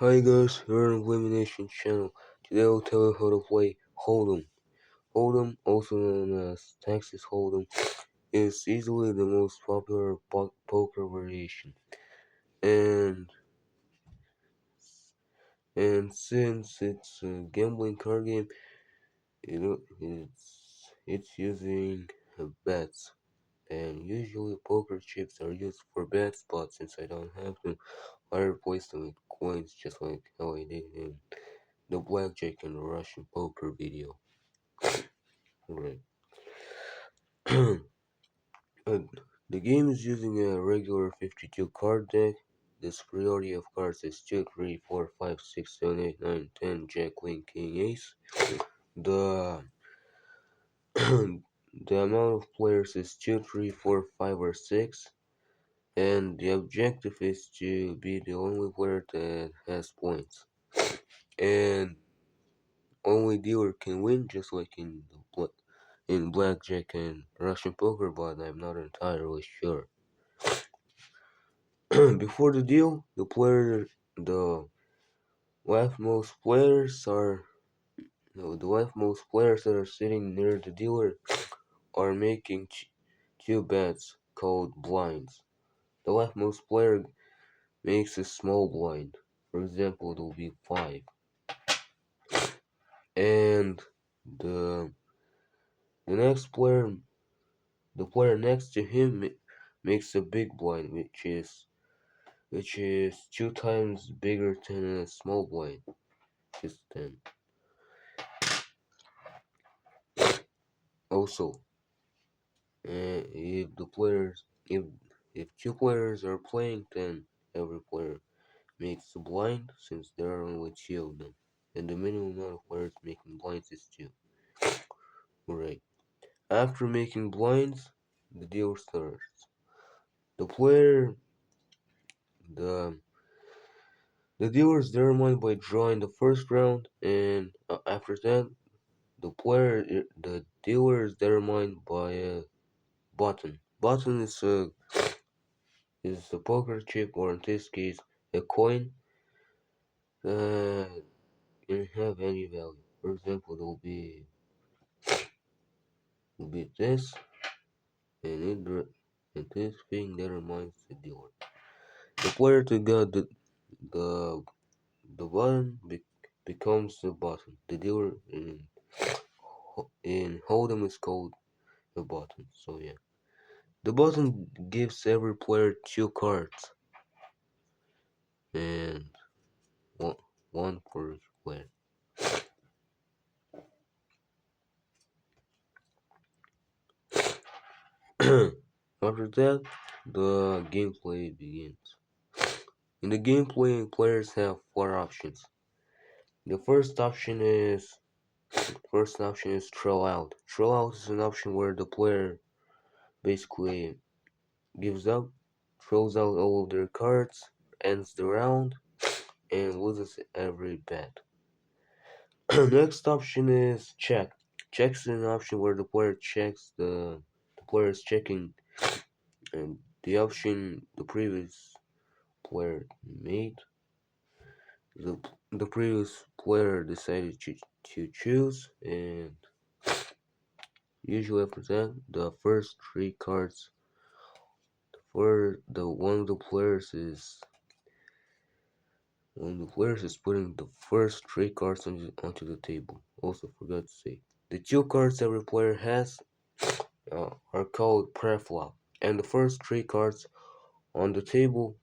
Hi guys, you're on Elimination channel. Today I'll tell you how to play holdem. Holdem, also known as Texas Holdem, is easily the most popular poker variation. And since it's a gambling card game, it's using bets. And usually poker chips are used for bets, but since I don't have them, I replace them with coins, just like how I did in the blackjack and Russian poker video. Right. And the game is using a regular 52 card deck. The priority of cards is 2, 3, 4, 5, 6, 7, 8, 9, 10, Jack, Queen, King, Ace. The the amount of players is 2, 3, 4, 5, or 6. And the objective is to be the only player that has points. And only dealer can win, just like in blackjack and Russian poker, but I'm not entirely sure. Before the deal, the leftmost players are the leftmost players that are sitting near the dealer are making two bets called blinds. The leftmost player makes a small blind. For example, it will be 5, and the the next player, the player next to him, makes a big blind, which is 2 times bigger than a small blind, which is 10. Also, if two players are playing, then every player makes a blind, since there are only two of them, and the minimum amount of players making blinds is 2. Right. After making blinds, the deal starts. The player, the the dealers determined by drawing the first round, and after that, the dealer is determined by a button. Button is a poker chip, or in this case, a coin that can have any value. For example, will be this, and this thing determines the dealer. The player to get the the button becomes the button. The dealer in hold'em is called a button. So yeah, the button gives every player 2 cards, and one, one for each player. After that, the gameplay begins. In the gameplay, players have 4 options. The first option is throw out. Throw out is an option where the player basically gives up, throws out all of their cards, ends the round, and loses every bet. Next option is check. Check is an option where the player checks the player is checking and the option the previous player made. The the previous player decided to choose, and usually after that, the first 3 cards for the one of the players is putting the first 3 cards onto the table. Also forgot to say, the 2 cards every player has are called preflop, and the first 3 cards on the table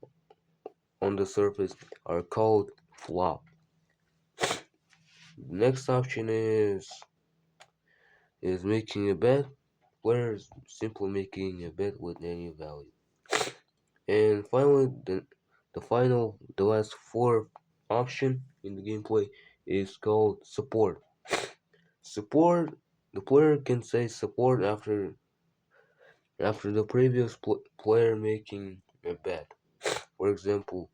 on the surface are called flop. The next option is making a bet. Players simply making a bet with any value. And finally, the last fourth option in the gameplay is called support. Support, the player can say support after the previous player making a bet. For example,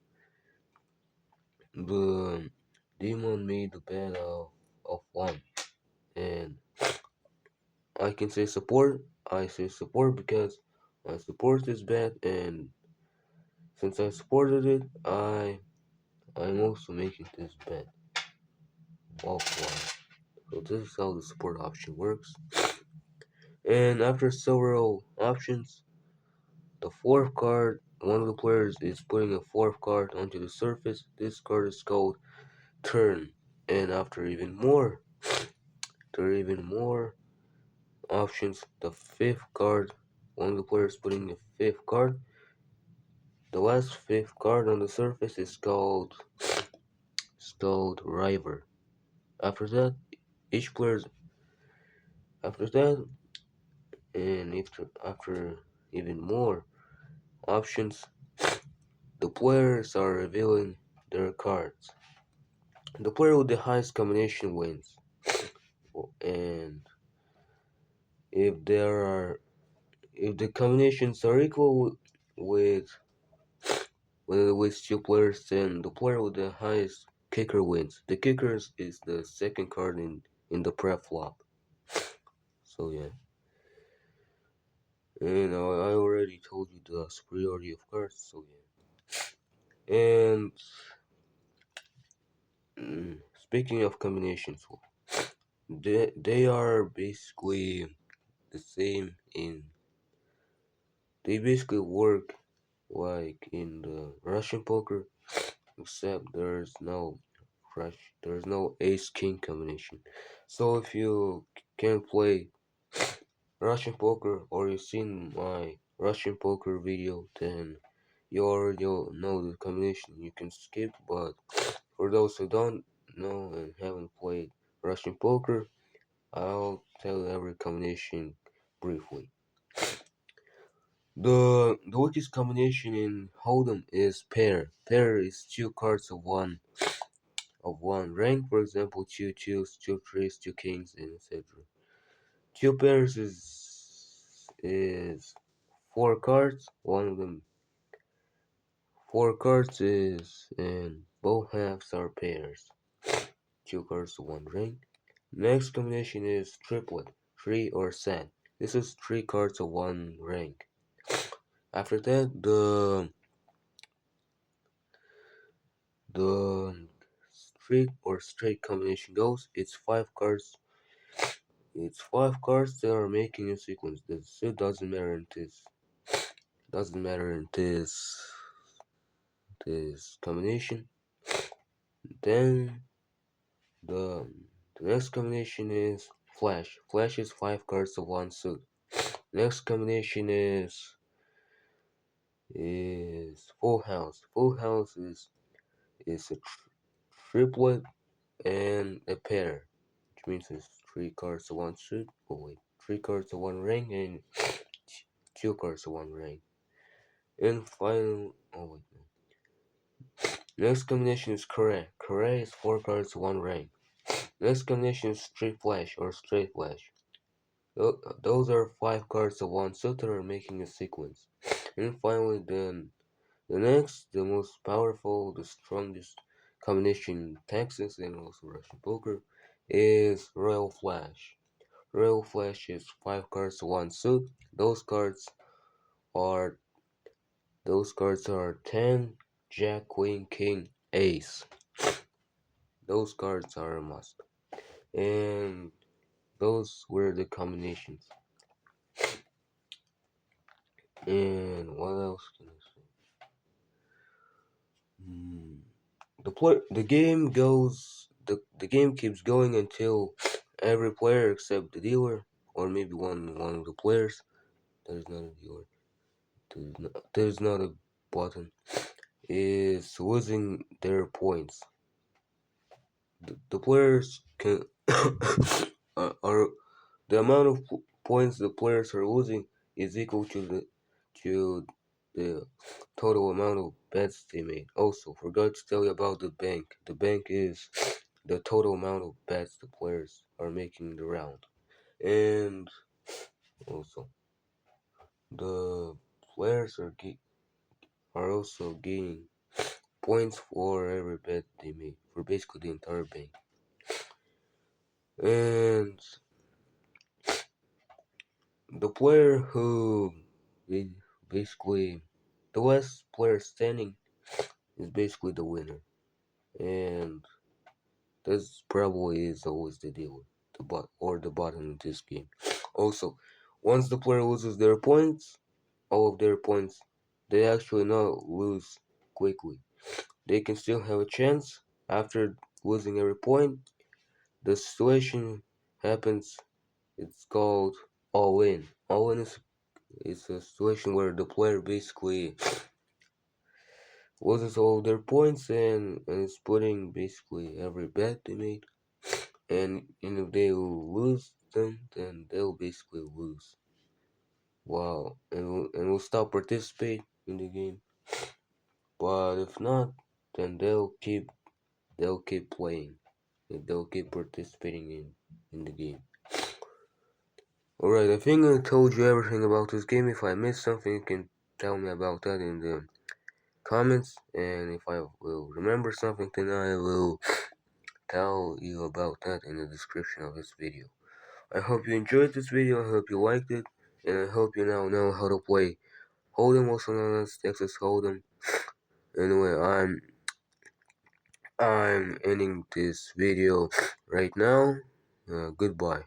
the demon made a bet of 1, and I can say support. I say support because I support this bet, and since I supported it, I'm also making this bet offline. So this is how the support option works. And after several options, the fourth card, one of the players is putting a fourth card onto the surface. This card is called turn. And after even more options, the fifth card, one of the players putting a fifth card. The last fifth card on the surface is called river. After that, each player's after that, and after even more options, the players are revealing their cards. The player with the highest combination wins, and if there are if the combinations are equal with with two players, then the player with the highest kicker wins. The kicker is the second card in the preflop. So yeah, and I already told you the superiority of cards. So yeah, and speaking of combinations, they are basically the same in they basically work like in the Russian poker, except there's no ace king combination. So if you can play Russian poker or you've seen my Russian poker video, then you already know the combination. You can skip, but for those who don't know and haven't played Russian poker, I'll tell every combination briefly. The weakest combination in holdem is pair. Pair is two cards of one rank, for example, two twos, two threes, two kings, and etc. Two pairs is four cards. One of them four cards is and both halves are pairs. Two cards to one rank. Next combination is triplet, three or set. This is three cards of one rank. After that, the street or straight combination goes. It's five cards. It's five cards that are making a sequence. The suit doesn't matter in this combination. Then the the next combination is flash. Flash is five cards of one suit. Next combination is full house. Full house is a triplet and a pair, which means it's three cards of one suit. Oh wait, three cards of one ring and two cards of one ring. And final, oh wait, no. Next combination is correct. Correct is four cards of one ring. Next combination is straight flash or straight flash. Those are five cards of one suit that are making a sequence. And finally, then the most powerful, the strongest combination in Texas and also Russian poker is Royal Flash. Royal Flash is five cards to one suit. Are those cards are 10, Jack, Queen, King, Ace. Those cards are a must. And those were the combinations. And what else can I say? Hmm. The game keeps going until every player except the dealer or maybe one of the players that is not a dealer that is not a button is losing their points. The players can are the amount of points the players are losing is equal to the total amount of bets they made. Also, forgot to tell you about the bank. The bank is the total amount of bets the players are making the round. And also, the players are also gaining points for every bet they make for basically the entire bank. And the player who basically the last player standing is basically the winner. and this probably is always the deal with the bottom in this game. Also, once the player loses their points, all of their points, they actually not lose quickly. They can still have a chance after losing every point. The situation happens. It's called all in. All in is a situation where the player basically loses all their points and is putting basically every bet they made. And if they will lose them, then they'll basically lose. Wow, and will stop participating in the game. But if not, then they'll keep playing. They'll keep participating in the game. Alright, I think I told you everything about this game. If I missed something, you can tell me about that in the comments. And if I will remember something, then I will tell you about that in the description of this video. I hope you enjoyed this video, I hope you liked it, and I hope you now know how to play holdem, also known as Texas Hold'em. Anyway, I'm ending this video right now. Goodbye.